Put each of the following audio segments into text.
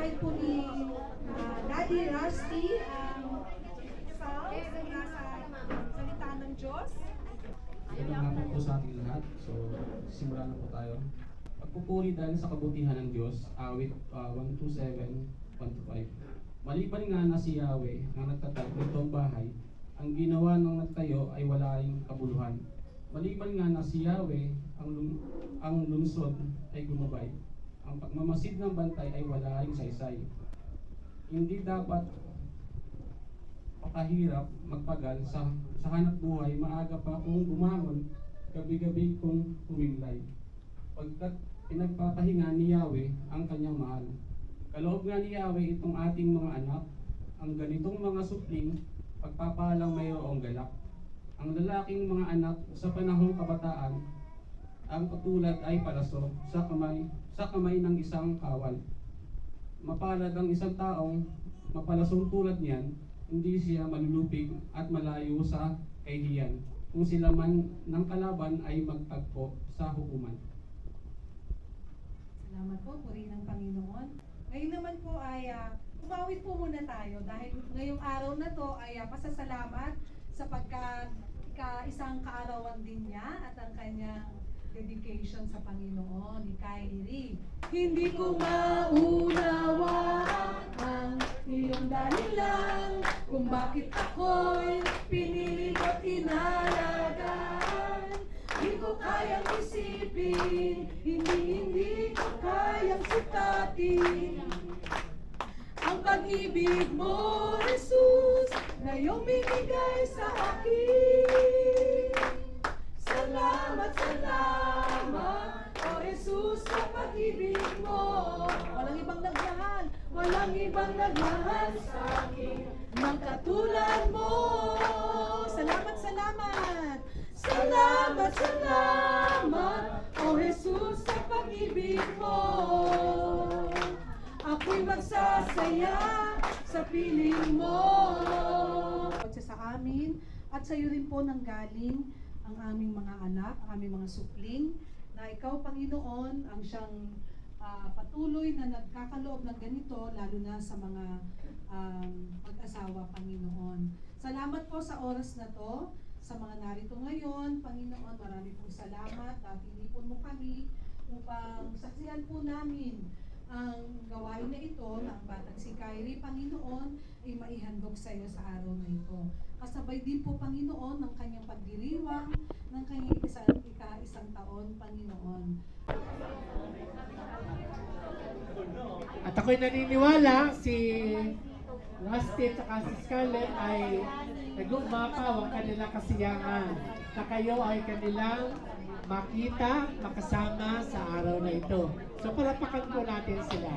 bahay po ni Daddy Rusty ang Psalms mula sa salita ng Diyos. Magandang hapon po sa ating lahat. So, simulan na po tayo. Pagpupuri dahil sa kabutihan ng Diyos, awit 127, 1-5. Maliban nga na si Yahweh ang nagtatag nitong bahay, ang ginawa ng nagtayo ay wala ring kabuluhan. Maliban nga na si Yahweh, ang lungsod ay gumabay. Ang pagmamasid ng bantay ay wala ring saysay. Hindi dapat pakahirap magpagal sa hanap buhay, maaga pa kung bumangon, gabi-gabi kung humilay. Pagkat pinagpapahinga ni Yahweh ang kanyang mahal. Kaloob nga ni Yahweh itong ating mga anak, ang ganitong mga supling, pagpapalang mayroong galak. Ang lalaking mga anak sa panahong kabataan, ang katulad ay palaso sa kamay ng isang kawal. Mapalad ang isang taong mapalasong tulad niyan, hindi siya malulupig at malayo sa kahihiyan, kung sila man ng kalaban ay magtagpo sa hukuman. Salamat po, puri ng Panginoon. Ngayon naman po ay umawit po muna tayo dahil ngayong araw na to ay pasasalamat sapagkat isang kaarawan din niya at ang kanyang dedication sa Panginoon ni Kylie. Hindi ko maunawaan ang iyong dahilan kung bakit ako'y pinili mo't inalagaan. Hindi ko kayang isipin, hindi ko kayang sukatin ang pag-ibig mo, Jesus, na iyong binigay sa akin. Salamat, salamat, O Jesus, sa pag-ibig mo. Walang ibang nagmahal sa akin ng katulad mo. Salamat, salamat, salamat, salamat, O Jesus, sa pag-ibig mo. Ako'y magsasaya sa piling mo. Sa amin at sa iyo rin po nanggaling ang aming mga anak, ang aming mga supling, na ikaw, Panginoon, ang siyang patuloy na nagkakaloob ng ganito, lalo na sa mga mag-asawa, Panginoon. Salamat po sa oras na to, sa mga narito ngayon, Panginoon, marami pong salamat at inipon mo kami upang saksihan po namin ang gawain na ito na ang batang si Kylie, Panginoon, ay maihandog sa iyo sa araw na ito. Kasabay din po, Panginoon, ng kanyang pagdiriwang, ng kanyang ika-isang taon, Panginoon. At ako'y naniniwala si Rusty at si Scarlett ay nag-umapaw ang kanilang kasiyahan na kayo ay kanilang makita, makasama sa araw na ito. So palakpakan po natin sila.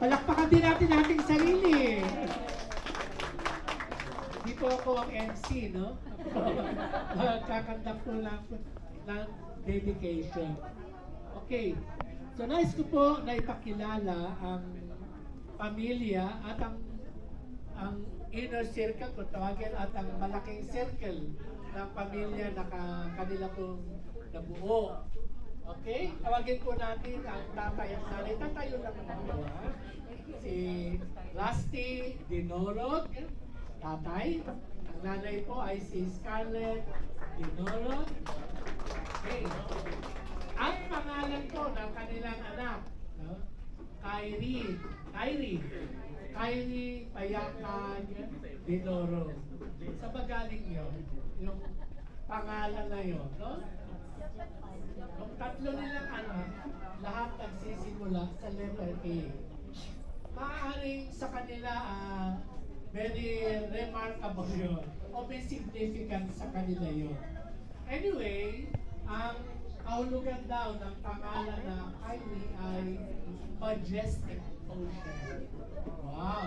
Palakpakan din natin ating sarili. Di po ako ang MC, no? Kakanta po lang ng dedication. Okay. So nais ko po na ipakilala ang pamilya at ang inner circle, kung tawagin, at ang malaking circle ng pamilya na kanila pong nabuo. Okay? Tawagin po natin ang tatay at nanay. Tatayo lang naman po, ha? Si Rusty Dinorod, tatay. Ang nanay po ay si Scarlett Dinorod. Okay. Ang pangalan po ng kanilang anak, no? Kylie Payakan Dinoro. Sa magaling yun, yung pangalan na yun, no? Yung tatlo nilang anak, lahat nagsisimula sa letter A. Maaaring sa kanila, very remarkable yun, o may significance sa kanila yun. Anyway, ang kahulugan daw ng pangalan na Kylie ay Majestic Ocean. Wow!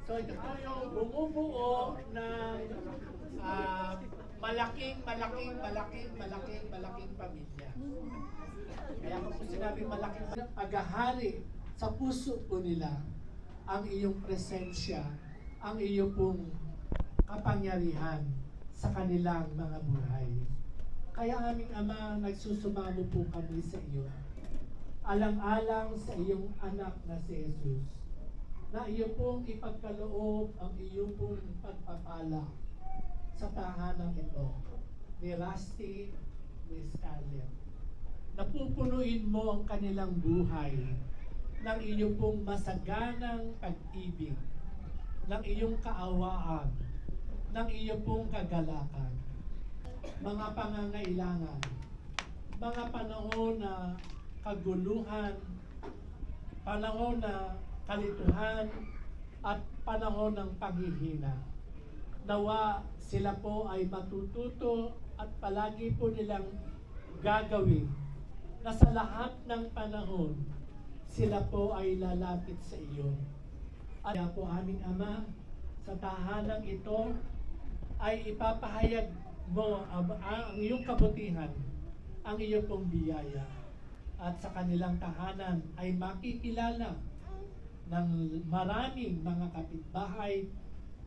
So ito po yung bumubuo ng malaking pamilya. Kaya kung po sinabing malaking paghahari sa puso po nila ang iyong presensya, ang iyong pong kapangyarihan sa kanilang mga buhay. Kaya aming Ama, nagsusumamo po kami sa iyo alang-alang sa iyong anak na si Jesus, na iyo pong ipagkaloob ang iyo pong pagpapala sa tahanang ito ni Rusty, ni Scarlett. Napupunuin mo ang kanilang buhay ng iyo pong masaganang pag-ibig, ng iyong kaawaan, ng iyo pong kagalakan, mga pangangailangan, mga panahon na kaguluhan, panahon na kalituhan, at panahon ng paghihina. Nawa sila po ay matututo at palagi po nilang gagawin na sa lahat ng panahon sila po ay lalapit sa iyo. At kaya po aming Ama, sa tahanang ito ay ipapahayag mo ang iyong kabutihan, ang iyong pong biyaya. At sa kanilang tahanan ay makikilala ng maraming mga kapitbahay,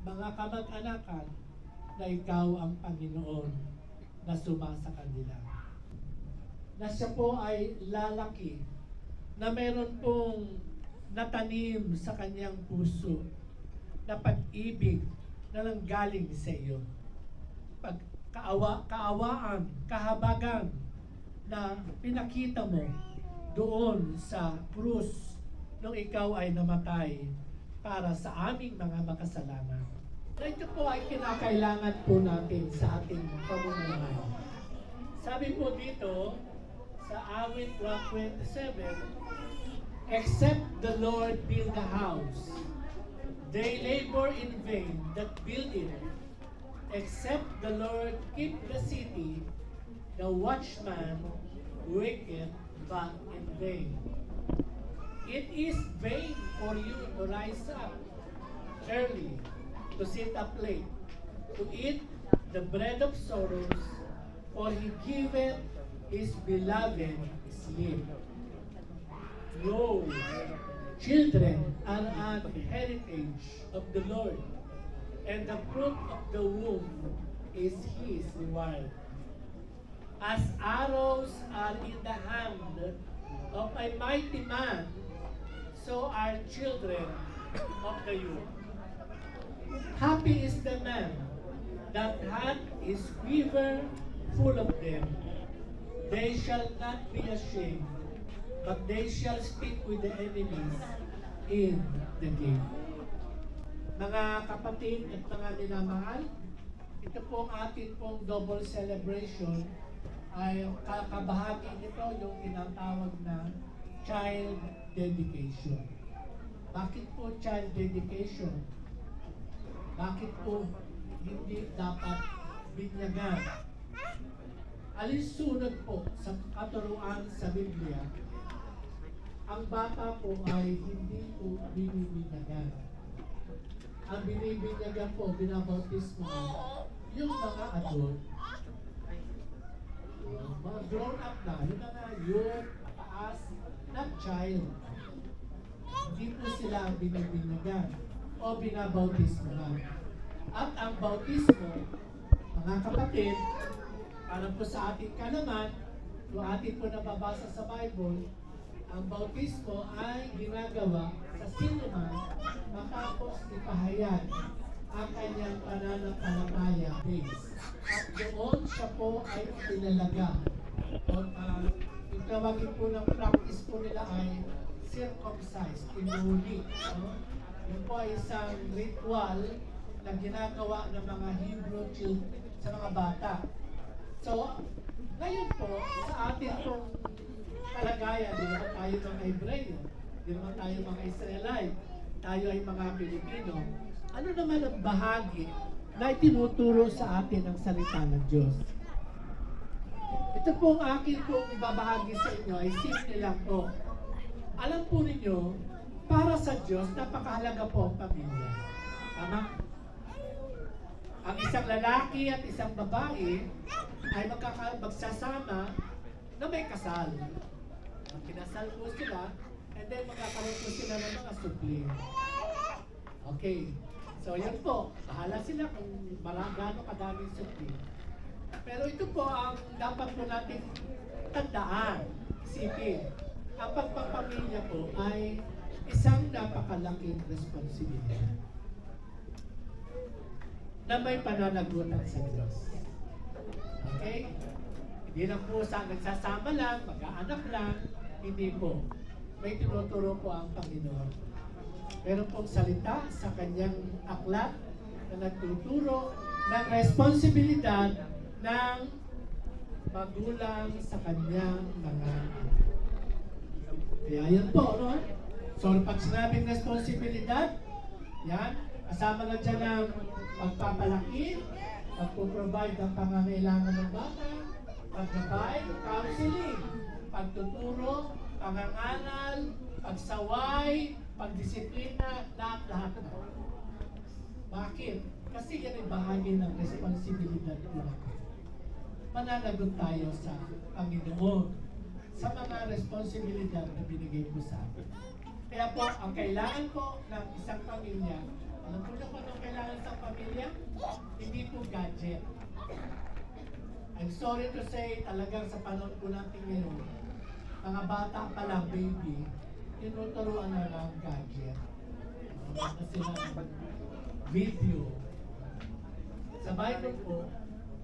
mga kamag-anakan na ikaw ang Panginoon na sumasa kanila. Na siya po ay lalaki, na meron pong natanim sa kanyang puso na pag-ibig na nanggaling sa iyo. Kaawaan, kahabagan na pinakita mo doon sa krus nung ikaw ay namatay para sa aming mga makasalanan. Na ito po ay kinakailangan po natin sa ating pamumuhay. Sabi po dito sa awit 127, except the Lord build the house, they labor in vain that build it. Except the Lord keep the city, the watchman waketh but in vain. It is vain for you to rise up early, to sit up late, to eat the bread of sorrows, for he giveth his beloved sleep. Lo, children are an heritage of the Lord, and the fruit of the womb is his reward. As arrows are in the hand of a mighty man, so are children of the youth. Happy is the man that hath his quiver full of them. They shall not be ashamed, but they shall speak with the enemies in the gate. Mga kapatid at mga minamahal, ito pong ating pong double celebration ay kakabahagi nito yung tinatawag na child dedication. Bakit po child dedication? Bakit po hindi dapat binyagan? Alinsunod po sa katuruan sa Biblia, ang bata po ay hindi po binibinyagan. Ang binibinyagan po, binabautismo, yung mga adult, mga grown up na, yung mga youth, taas, not child. Hindi po sila binibinyagan o binabautismo lang. At ang bautismo, mga kapatid, para po sa ating kalaman, kung ating po nababasa sa Bible, ang bautismo ay ginagawa sa sinuman matapos ipahayag ang kanyang pananampalataya base. At doon siya po ay tinalaga. Yung tawagin po ng practice po nila ay circumcised, inuli. Yun po ay isang ritual na ginagawa ng mga Hebrew children sa mga bata. So, ngayon po, sa ating pong kalagayan, di naman tayo mga Hebreo, di naman tayo mga Israelite, tayo ay mga Pilipino. Ano naman ang bahagi na itinuturo sa atin ang salita ng Diyos? Ito pong akin pong ibabahagi sa inyo ay simple lang po. Alam po ninyo, para sa Diyos, napakahalaga po ang pamilya. Tama? Ang isang lalaki at isang babae ay magsasama na may kasal. Kinasal po sila, and then magkakaroon po sila ng mga supling. Okay. So, yan po. Bahala sila kung gaano kadaming supling. Pero ito po ang dapat po natin tandaan, isipin. ang pagpapamilya po ay isang napakalaking responsibilidad na may pananagutan sa Diyos. Okay? Hindi lang po sa nagsasama lang, mag-aanak lang, hindi po. May tinuturo po ang Panginoon. Meron pong salita sa kanyang aklat na nagtuturo ng responsibilidad ng magulang sa kanyang mga anak. Kaya yan po, no? So, pag sinabing responsibilidad, yan, kasama na dyan ang pagpapalaki, pagpuprovide ng pangangailangan ng bata, pag-guide, counseling, pagtuturo, pangangaral, pagsaway, pagdisiplina, lahat-lahat na. Bakit? Kasi yan ay bahagi ng responsibilidad po natin. Mananagot tayo sa Panginoon sa mga responsibilidad na binigay po sa atin. Kaya po, ang kailangan po ng isang pamilya, alam po na po anong kailangan sa pamilya? Hindi po gadget. I'm sorry to say, talagang sa panahon po natin ngayon, mga bata pa lang, baby, tinuturuan na ng gadget. Kasi ng video. Sa Bible po,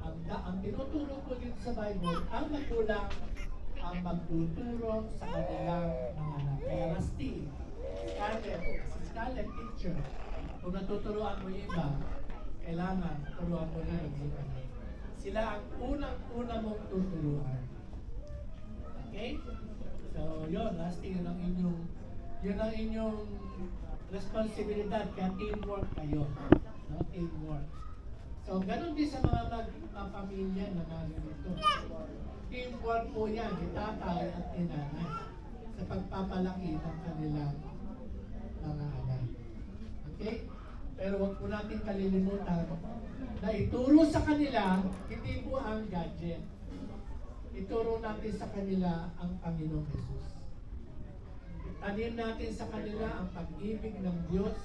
ang tinuturo po dito sa Bible, ang magulang ang magtuturo sa kanilang mga anak. Kaya Rusty, Scarlett teacher, kung natuturuan mo yung iba, kailangan turuan mo rin ang iba. Sila ang unang-una mong tuturuan. Okay? So, yun, Rusty, yun ang inyong responsibilidad, kaya teamwork kayo. No? Teamwork. So, ganun din sa mga pamilya na narito. Teamwork po yan, ni tatay at ni nanay sa pagpapalaki ng kanilang mga anak. Okay? Pero huwag po natin kalilimutan na ituro sa kanila, hindi po ang gadget. Ituro natin sa kanila ang Panginoong Jesus. Tanim natin sa kanila ang pag-ibig ng Diyos,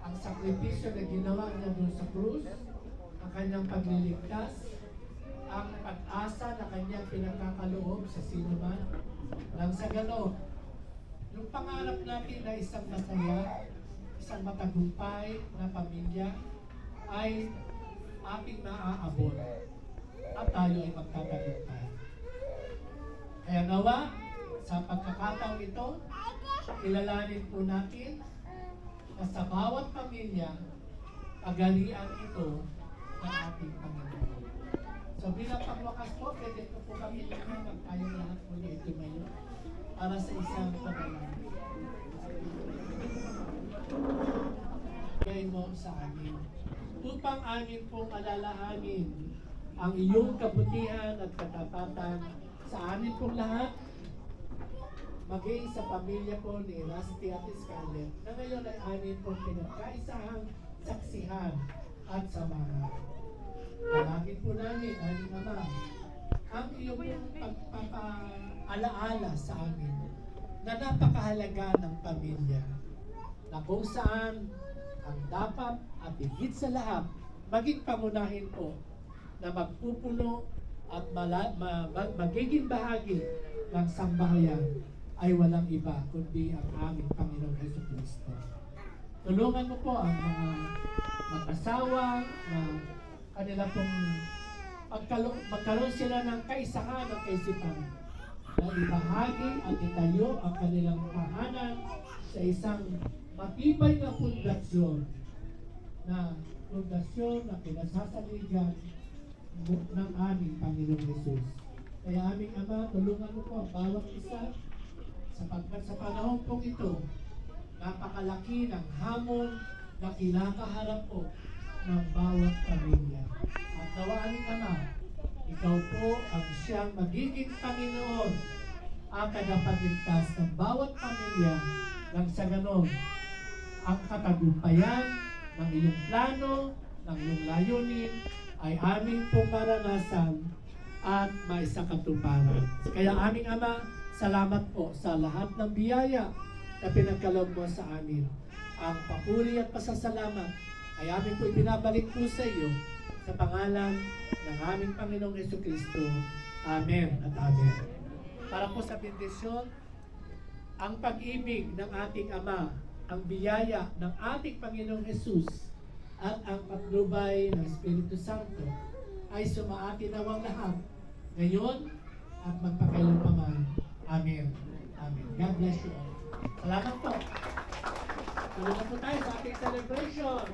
ang sakripisyo na ginawa niya doon sa krus, ang kanyang pagliligtas, ang pag-asa na kanyang pinagkakaloob sa sino man. Nang sa gano'n, yung pangarap natin na isang masaya, isang matagumpay na pamilya ay ating maaabot at tayo ay magtatagumpay. Kaya nawa, sa pagkakataong ito, kilalanin po natin na sa bawat pamilya, pagalian ito ng ating Panginoon. So bilang pangwakas po, pwede ko po kami magtayong lahat muli ito ngayon para sa isang panalangin. Gay mo sa amin, upang amin pong alalahanin ang iyong kabutihan at katapatan sa amin pong lahat, maging sa pamilya po ni Rusty at Scarlett, na ngayon ay amin pong pinagkaisahang saksihan at samahan. Palagin po namin, aming Ama, ang iyong pagpapaalaala sa amin na napakahalaga ng pamilya, na kung saan ang dapat at higit sa lahat, maging pangunahin po na magpupuno at magiging bahagi ng sambahayan ay walang iba kundi ang aming Panginoong Jesucristo. Tulungan mo po ang mga mag-asawa na kanila pong magkaroon sila ng kaisahan ng kaisipan na ibahagi at itayo ang kanilang tahanan sa isang matibay na pundasyon na pinasasaligan ng aming Panginoong Jesus. Kaya aming Ama, tulungan mo po ang bawat isa sapagkat sa panahon pong ito, napakalaki ng hamon na kinakaharap po ng bawat pamilya. At nawa aming Ama, ikaw po ang siyang magiging Panginoon ang tagapagligtas ng bawat pamilya nang sa ganon ang katagumpayan ng iyong plano, ng iyong layunin ay aming pong maranasan at maisakatuparan. Kaya aming Ama, salamat po sa lahat ng biyaya na pinagkaloob mo sa amin. Ang papuri at pasasalamat ay aming po ibinabalik po sa iyo sa pangalan ng aming Panginoong Jesucristo. Amen at Amen. Para po sa bendisyon, ang pag-ibig ng ating Ama, ang biyaya ng ating Panginoong Jesus, at ang patnubay ng Espiritu Santo ay sumaati nawang lahat, ngayon at magpakailanman. Amen. Amen. God bless you all. Salamat po. Tuloy na po tayo sa ating celebration.